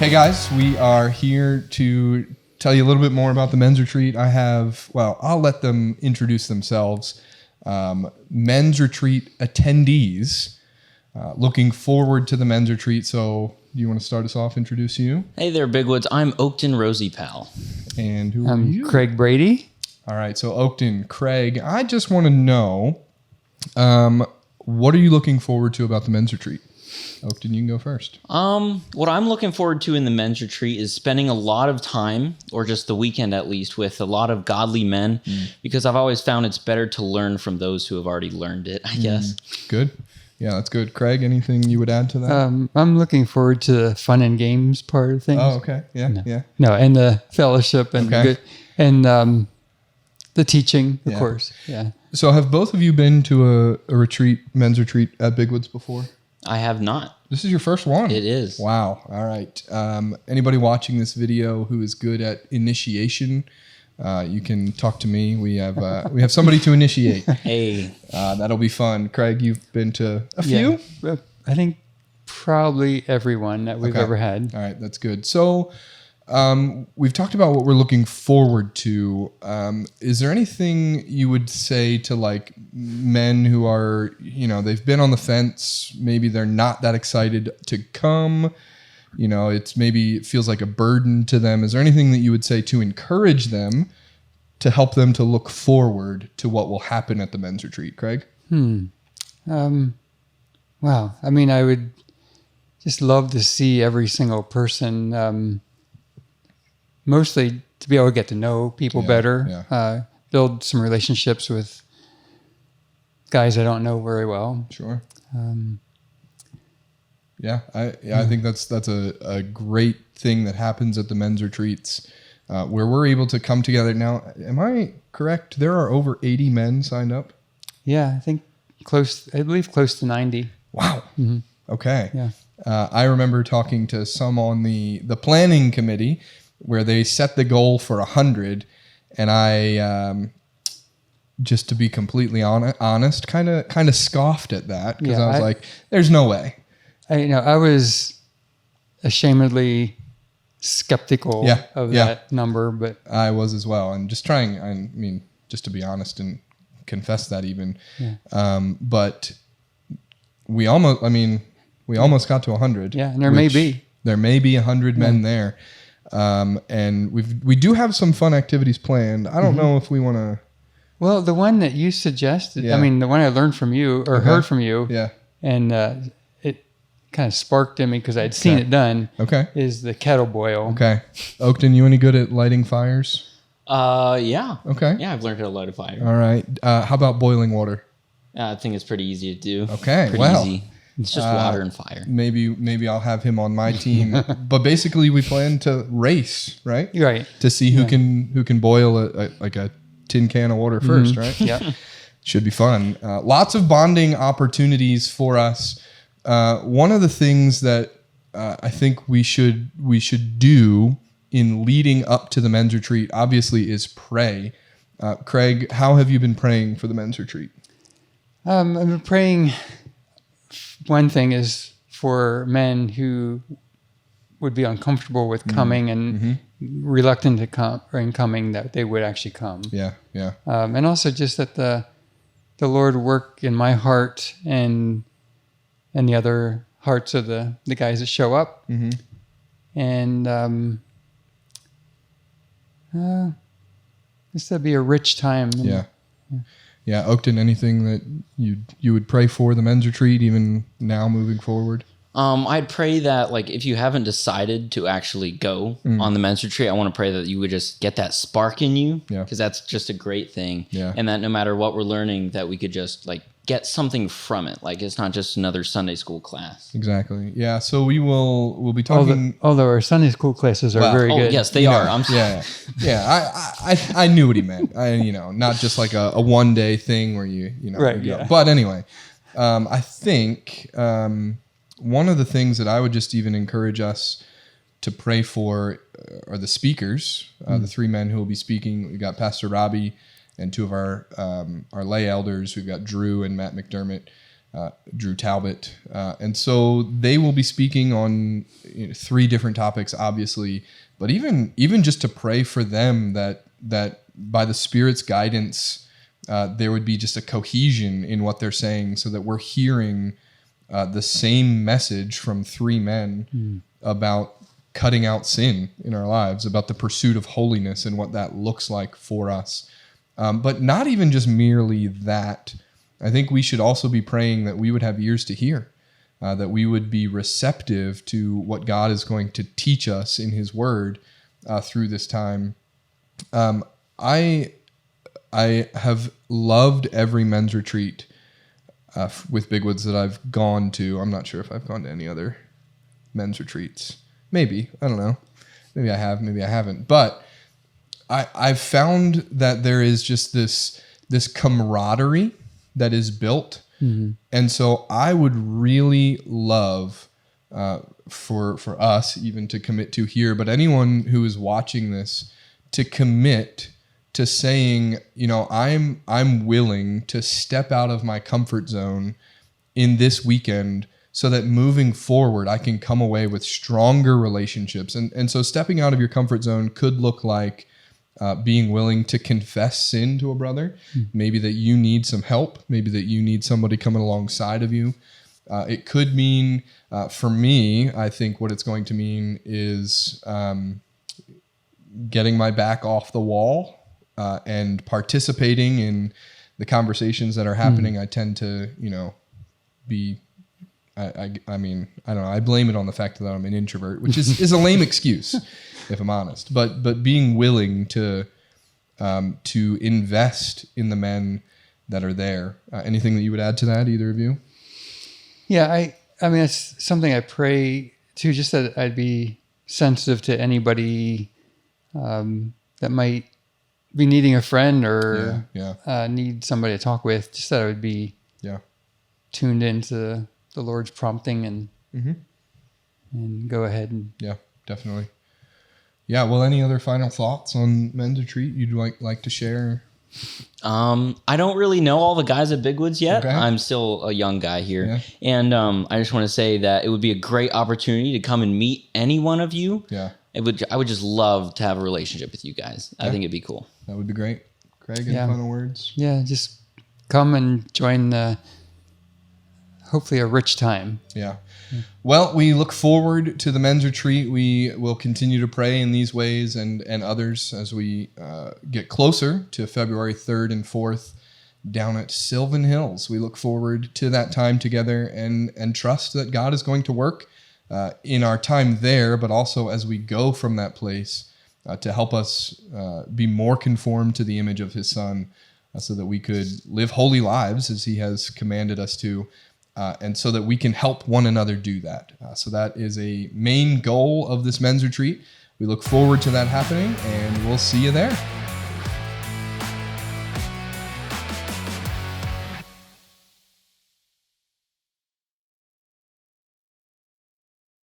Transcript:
Hey guys, we are here to tell you a little bit more about the men's retreat. I'll let them introduce themselves. Men's retreat attendees, looking forward to the men's retreat. So you want to start us off, introduce you? Hey there, Bigwoods. I'm Oakton Rosie Pal. And who are you? Kraig Brady. All right, so Oakton, Kraig, I just want to know, what are you looking forward to about the men's retreat? Oakton, you can go first. What I'm looking forward to in the men's retreat is spending a lot of time, or just the weekend at least, with a lot of godly men, because I've always found it's better to learn from those who have already learned it, I guess. Good. Yeah, that's good. Kraig, anything you would add to that? I'm looking forward to the fun and games part of things. Oh, okay. Yeah. No, and the fellowship and Okay. the teaching, of Yeah. course. Yeah. So have both of you been to a retreat, men's retreat at Bigwoods before? I have not. This is your first one. It is. Wow. All right. Anybody watching this video who is good at initiation, you can talk to me. We have somebody to initiate. Hey. That'll be fun. Kraig, you've been to a few? Yeah. I think probably everyone that we've ever had. All right, that's good. So we've talked about what we're looking forward to. Is there anything you would say to like men who are, they've been on the fence, maybe they're not that excited to come, it feels like a burden to them. Is there anything that you would say to encourage them to help them to look forward to what will happen at the men's retreat, Kraig? Wow. I mean, I would just love to see every single person, mostly to be able to get to know people better, build some relationships with guys I don't know very well. Sure. I think that's a great thing that happens at the men's retreats, where we're able to come together. Now, am I correct? There are over 80 men signed up. Yeah, I believe close to 90. Wow. Mm-hmm. Okay. Yeah. I remember talking to some on the planning committee where they set the goal for 100, and I, just to be completely honest, kind of scoffed at that because I was like, "There's no way." I was ashamedly skeptical of that number, but I was as well, and just just to be honest and confess that even, but we almost got to 100. Yeah, and there may be 100 men there, and we do have some fun activities planned. I don't know if we want to. Well, the one that you suggested, the one I learned from you or heard from you, and it kind of sparked in me because I'd seen it done. Okay, is the kettle boil. Okay, Oakton, you any good at lighting fires? Yeah. Okay. Yeah, I've learned how to light a fire. All right. How about boiling water? I think it's pretty easy to do. Okay. Pretty easy. It's just water and fire. Maybe I'll have him on my team. But basically, we plan to race, right? Right. To see who can boil a tin can of water first, right? Yeah. Should be fun. Lots of bonding opportunities for us. One of the things that I think we should do in leading up to the men's retreat, obviously, is pray. Kraig, how have you been praying for the men's retreat? I've been praying. One thing is for men who would be uncomfortable with coming and reluctant to come or in coming, that they would actually come. Yeah. And also just that the Lord work in my heart and the other hearts of the guys that show up. Mm-hmm. And this would be a rich time. Yeah, Oakton, anything that you would pray for the men's retreat, even now moving forward? I'd pray that, like, if you haven't decided to actually go on the men's retreat, I want to pray that you would just get that spark in you, because that's just a great thing. Yeah. And that no matter what we're learning, that we could just like get something from it. Like, it's not just another Sunday school class. Exactly. Yeah. So we'll be talking. Although our Sunday school classes are very good. Yes, they are. I'm sorry. Yeah. I knew what he meant. Not just like a one day thing where you right. You go. But anyway, I think one of the things that I would just even encourage us to pray for are the speakers, the three men who will be speaking. We got Pastor Robbie and two of our lay elders. We've got Drew and Matt McDermott. Drew Talbot. And so they will be speaking on 3 different topics, obviously, but even just to pray for them that by the Spirit's guidance, there would be just a cohesion in what they're saying, so that we're hearing the same message from 3 men about cutting out sin in our lives, about the pursuit of holiness and what that looks like for us. But not even just merely that. I think we should also be praying that we would have ears to hear, that we would be receptive to what God is going to teach us in His Word through this time. I have loved every men's retreat with Bigwoods that I've gone to. I'm not sure if I've gone to any other men's retreats. Maybe. I don't know. Maybe I have. Maybe I haven't. But I've found that there is just this camaraderie that is built. Mm-hmm. And so I would really love for us even to commit to here, but anyone who is watching this to commit to saying, I'm willing to step out of my comfort zone in this weekend, so that moving forward, I can come away with stronger relationships. And so stepping out of your comfort zone could look like being willing to confess sin to a brother, maybe that you need some help, maybe that you need somebody coming alongside of you. It could mean, for me, I think what it's going to mean is getting my back off the wall and participating in the conversations that are happening. I tend to, be... I mean, I don't know. I blame it on the fact that I'm an introvert, which is a lame excuse, if I'm honest. But being willing to invest in the men that are there. Anything that you would add to that, either of you? Yeah, I mean, it's something I pray to, just that I'd be sensitive to anybody that might be needing a friend or need somebody to talk with. Just that I would be tuned into the Lord's prompting and go ahead and definitely. Yeah. Well, any other final thoughts on men's retreat you'd like to share? I don't really know all the guys at Bigwoods yet. Okay. I'm still a young guy here. And I just want to say that it would be a great opportunity to come and meet any one of you. Yeah. I would just love to have a relationship with you guys. I think it'd be cool. That would be great. Kraig, any final words? Yeah, just come and join hopefully a rich time. Yeah. Well, we look forward to the men's retreat. We will continue to pray in these ways and others as we get closer to February 3rd and 4th down at Sylvan Hills. We look forward to that time together and trust that God is going to work in our time there, but also as we go from that place to help us be more conformed to the image of His Son, so that we could live holy lives as He has commanded us to. And so that we can help one another do that. So that is a main goal of this men's retreat. We look forward to that happening, and we'll see you there.